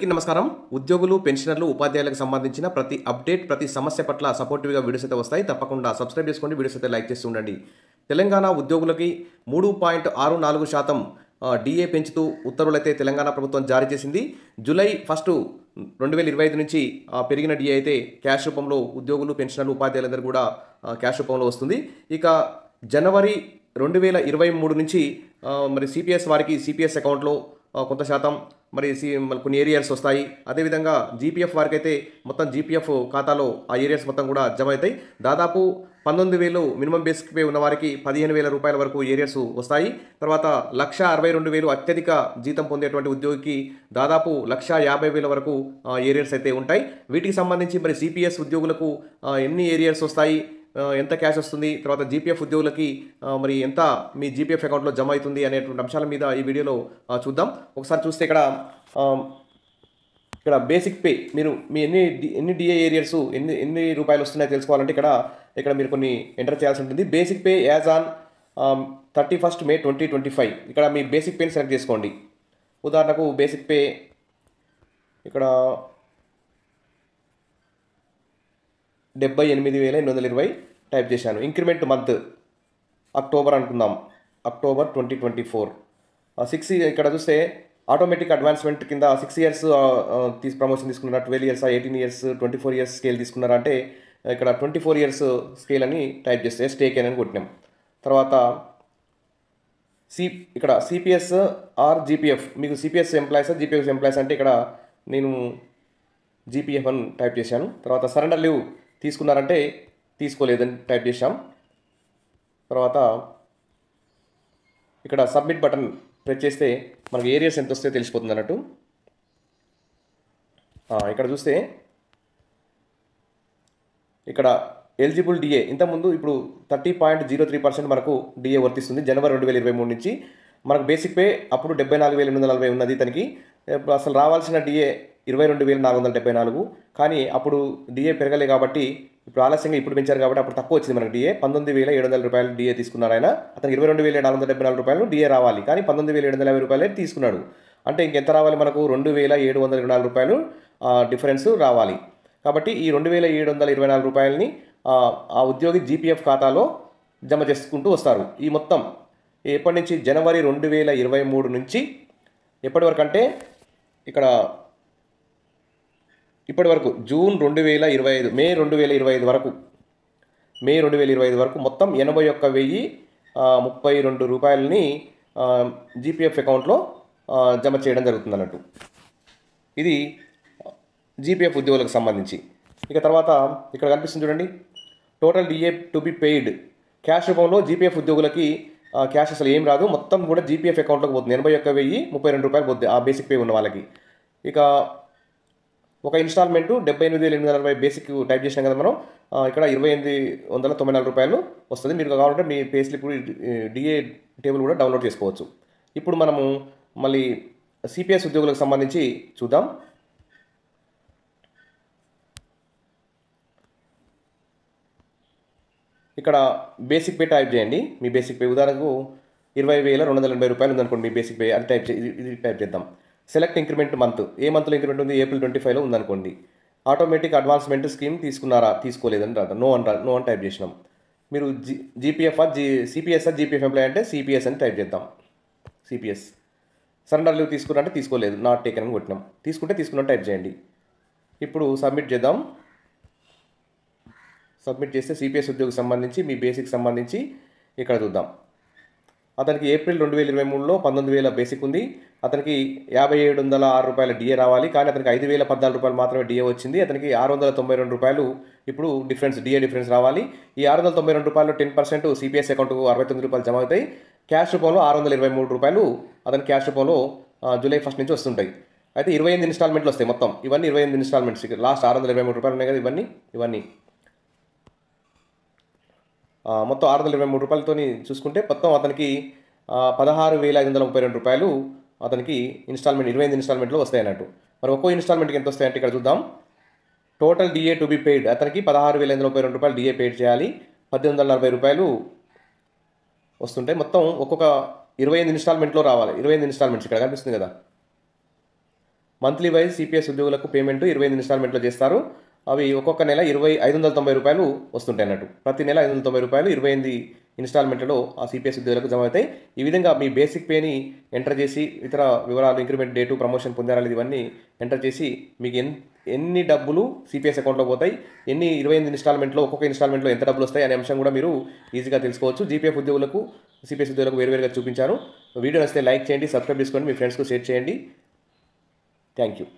నమస్కారం. ఉద్యోగులు, పెన్షనర్లు, ఉపాధ్యాయులకు సంబంధించిన ప్రతి అప్డేట్, ప్రతి సమస్య పట్ల సపోర్టివ్‌గా వీడియోస్ అయితే వస్తాయి. తప్పకుండా సబ్స్క్రైబ్ చేసుకోండి. వీడియోస్ అయితే లైక్ చేస్తూ ఉండండి. తెలంగాణ ఉద్యోగులకి 3.64% డీఏ పెంచుతూ ఉత్తర్వులైతే తెలంగాణ ప్రభుత్వం జారీ చేసింది. జూలై 1 2025 నుంచి పెరిగిన డీఏ అయితే క్యాష్ రూపంలో ఉద్యోగులు, పెన్షనర్లు, ఉపాధ్యాయులందరూ కూడా క్యాష్ రూపంలో వస్తుంది. ఇక జనవరి 2023 నుంచి మరి సిపిఎస్ వారికి సిపిఎస్ అకౌంట్‌లో కొంత శాతం మరి కొన్ని ఏరియర్స్ వస్తాయి. అదేవిధంగా జీపీఎఫ్ వారికి అయితే మొత్తం జీపీఎఫ్ ఖాతాలో ఆ ఏరియర్స్ మొత్తం కూడా జమ అవుతాయి. దాదాపు 19,000 మినిమం బేసిక్ పే ఉన్న వారికి 15,000 రూపాయల వరకు ఏరియర్స్ వస్తాయి. తర్వాత 1,62,000 అత్యధిక జీతం పొందేటువంటి ఉద్యోగికి దాదాపు 1,50,000 వరకు ఏరియర్స్ అయితే ఉంటాయి. వీటికి సంబంధించి మరి సిపిఎస్ ఉద్యోగులకు ఎన్ని ఏరియర్స్ వస్తాయి, ఎంత క్యాష్ వస్తుంది, తర్వాత జీపీఎఫ్ ఉద్యోగులకి మరి ఎంత మీ జీపీఎఫ్ అకౌంట్లో జమ అవుతుంది అనేటువంటి అంశాల మీద ఈ వీడియోలో చూద్దాం. ఒకసారి చూస్తే ఇక్కడ బేసిక్ పే మీరు మీ ఎన్ని డిఏ ఏరియర్స్ ఎన్ని రూపాయలు వస్తున్నాయో తెలుసుకోవాలంటే ఇక్కడ మీరు కొన్ని ఎంటర్ చేయాల్సి ఉంటుంది. Basic pay as on 31 May 2025 ఇక్కడ మీ బేసిక్ పేని సెలెక్ట్ చేసుకోండి. ఉదాహరణకు బేసిక్ పే ఇక్కడ 78,820 టైప్ చేశాను. ఇంక్రిమెంట్ మంత్ అక్టోబర్ అనుకుందాం, అక్టోబర్ 2024. 6 ఇక్కడ చూస్తే ఆటోమేటిక్ అడ్వాన్స్మెంట్ కింద 6 ఇయర్స్ ప్రమోషన్ తీసుకున్నారా, 12 ఇయర్స్, 18 ఇయర్స్, 24 ఇయర్స్ స్కేల్ తీసుకున్నారా అంటే ఇక్కడ 24 ఇయర్స్ స్కేల్ అని టైప్ చేస్తే స్టేక్ అని కొట్టినాం. తర్వాత ఇక్కడ సిపిఎస్ ఆర్ జీపీఎఫ్, మీకు సిపిఎస్ ఎంప్లాయీస్ జీపీఎఫ్ ఎంప్లాయీస్ అంటే ఇక్కడ నేను జీపీఎఫ్ అని టైప్ చేశాను. తర్వాత సరెండర్ లీవ్ తీసుకున్నారంటే తీసుకోలేదని టైప్ చేశాం. తర్వాత ఇక్కడ సబ్మిట్ బటన్ ప్రెస్ చేస్తే మనకు ఏరియాస్ ఎంత వస్తే తెలిసిపోతుంది అన్నట్టు. ఇక్కడ చూస్తే ఇక్కడ ఎలిజిబుల్ డిఏ ఇంతకుముందు ఇప్పుడు 30.03% మనకు డిఏ వర్తిస్తుంది జనవరి 2023 నుంచి. మనకు బేసిక్ పే అప్పుడు 74,840 ఉన్నది. తనకి అసలు రావాల్సిన డిఏ 22,474, కానీ అప్పుడు డిఏ పెరగలే కాబట్టి ఇప్పుడు ఆలస్యంగా ఇప్పుడు పెంచారు కాబట్టి అప్పుడు తక్కువ వచ్చింది మనకు డిఏ. 19,700 రూపాయలు డిఏ తీసుకున్నారు ఆయన. అతనికి 22,474 రూపాయలు డిఏ రావాలి, కానీ 19,750 రూపాయలే తీసుకున్నాడు. అంటే ఇంకెంత రావాలి మనకు? 2,724 రూపాయలు డిఫరెన్స్ రావాలి. కాబట్టి ఈ 2,724 రూపాయలని ఆ ఉద్యోగి జీపీఎఫ్ ఖాతాలో జమ చేసుకుంటూ వస్తారు. ఈ మొత్తం ఎప్పటి నుంచి? జనవరి 2023 నుంచి ఎప్పటి వరకు అంటే ఇక్కడ ఇప్పటి వరకు జూన్ 2025, మే 2025 వరకు, మే 2025 వరకు మొత్తం 81,032 రూపాయలని జీపీఎఫ్ అకౌంట్లో జమ చేయడం జరుగుతుంది అన్నట్టు. ఇది జీపీఎఫ్ ఉద్యోగులకు సంబంధించి. ఇక తర్వాత ఇక్కడ కనిపిస్తుంది చూడండి, total DA to be paid cash రూపంలో జీపీఎఫ్ ఉద్యోగులకి క్యాష్ అసలు ఏం రాదు, మొత్తం కూడా జీపీఎఫ్ అకౌంట్లోకి పోతుంది. 81,032 రూపాయలు పోతుంది ఆ బేసిక్ పే ఉన్న వాళ్ళకి. ఇక ఒక ఇన్స్టాల్మెంటు 78,840 బేసిక్ టైప్ చేసినాం కదా మనం, ఇక్కడ 2,894 రూపాయలు వస్తుంది. మీరు కావాలంటే మీ పే స్లిప్ డిఏ టేబుల్ కూడా డౌన్లోడ్ చేసుకోవచ్చు. ఇప్పుడు మనము మళ్ళీ సిపిఎస్ ఉద్యోగులకు సంబంధించి చూద్దాం. ఇక్కడ బేసిక్ పే టైప్ చేయండి. మీ బేసిక్ పే ఉదాహరణకు 20,280 రూపాయలు ఉందనుకోండి మీ బేసిక్ పే, అది ఇది టైప్ చేద్దాం. సెలెక్ట్ ఇంక్రిమెంట్ మంత్, ఏ మంత్లో ఇంక్రిమెంట్ ఉంది? ఏప్రిల్ 25లో ఉందనుకోండి. ఆటోమేటిక్ అడ్వాన్స్మెంట్ స్కీమ్ తీసుకున్నారా, తీసుకోలేదని రాదు, నో అని టైప్ చేసినాం. మీరు జీపీఎఫ్ సిపిఎస్ జీపీఎఫ్ ఎంప్లాయ్ అంటే సిపిఎస్ అని టైప్ చేద్దాం. సిపిఎస్. సరెండర్ లీవ్ తీసుకున్నారంటే తీసుకోలేదు, నాట్ టేకెన్ అని కొట్టినాం. తీసుకుంటే తీసుకున్నాం టైప్ చేయండి. ఇప్పుడు సబ్మిట్ చేద్దాం. సబ్మిట్ చేస్తే సిపిఎస్ ఉద్యోగికి సంబంధించి మీ బేసిక్ సంబంధించి ఇక్కడ చూద్దాం. అతనికి ఏప్రిల్ 2023లో 19,000 బేసిక్ ఉంది. అతనికి 5,706 రూపాయల డిఏ రావాలి, కానీ అతనికి 5,014 రూపాయలు మాత్రమే డిఏ వచ్చింది. అతనికి 692 రూపాయలు ఇప్పుడు డిఏ డిఫరెన్స్ రావాలి. ఈ 692 రూపాయలు 10% సిపిఎస్ అకౌంట్కు 69 రూపాయలు జమ అవుతాయి. క్యాష్ రూపంలో 623 రూపాయలు అతని క్యాష్ రూపంలో జూలై 1 నుంచి వస్తుంటాయి. అయితే 28 ఇన్స్టాల్మెంట్లు వస్తాయి మొత్తం. ఇవన్నీ 28 ఇన్స్టాల్మెంట్స్. లాస్ట్ 623 రూపాయలు ఉన్నాయి కదా, ఇవన్నీ మొత్తం 623 రూపాయలతో చూసుకుంటే మొత్తం అతనికి 16,532 రూపాయలు అతనికి ఇన్స్టాల్మెంట్ 28 ఇన్స్టాల్మెంట్లో వస్తాయి అన్నట్టు. మరి ఒక్కో ఇన్స్టాల్మెంట్కి ఎంత వస్తాయంటే ఇక్కడ చూద్దాం. Total DA to be paid అతనికి 16,532 రూపాయలు డిఏ పెయిడ్ చేయాలి. 1,840 రూపాయలు వస్తుంటాయి. మొత్తం ఒక్కొక్క 28 ఇన్స్టాల్మెంట్లో రావాలి. 28 ఇన్స్టాల్మెంట్స్ ఇక్కడ కనిపిస్తుంది కదా, మంత్లీ వైజ్ సిపిఎస్ ఉద్యోగులకు పేమెంట్ 28 ఇన్స్టాల్మెంట్లో చేస్తారు. అవి ఒక్కొక్క నెల 590 రూపాయలు వస్తుంటాయి అన్నట్టు. ప్రతి నెల 590 రూపాయలు 28 ఇన్స్టాల్మెంట్లలో ఆ సిపిఎస్ ఉద్యోగులకు జమ అవుతాయి. ఈ విధంగా మీ బేసిక్ పేని ఎంటర్ చేసి ఇతర వివరాలు, ఇంక్రిమెంట్ డేటు, ప్రమోషన్ పొందారా లేదు ఇవన్నీ ఎంటర్ చేసి మీకు ఎన్ని డబ్బులు సిపిఎస్ అకౌంట్లో పోతాయి, 28 ఇన్స్టాల్మెంట్లో ఒక్కొక్క ఇన్స్టాల్మెంట్లో ఎంత డబ్బులు వస్తాయి అనే అంశం కూడా మీరు ఈజీగా తెలుసుకోవచ్చు. జీపీఎఫ్ ఉద్యోగులకు, సిపిఎస్ ఉద్యోగులకు వేరువేరుగా చూపించారు. వీడియో నచ్చితే లైక్ చేయండి, సబ్స్క్రైబ్ చేసుకోండి, మీ ఫ్రెండ్స్కు షేర్ చేయండి. Thank you.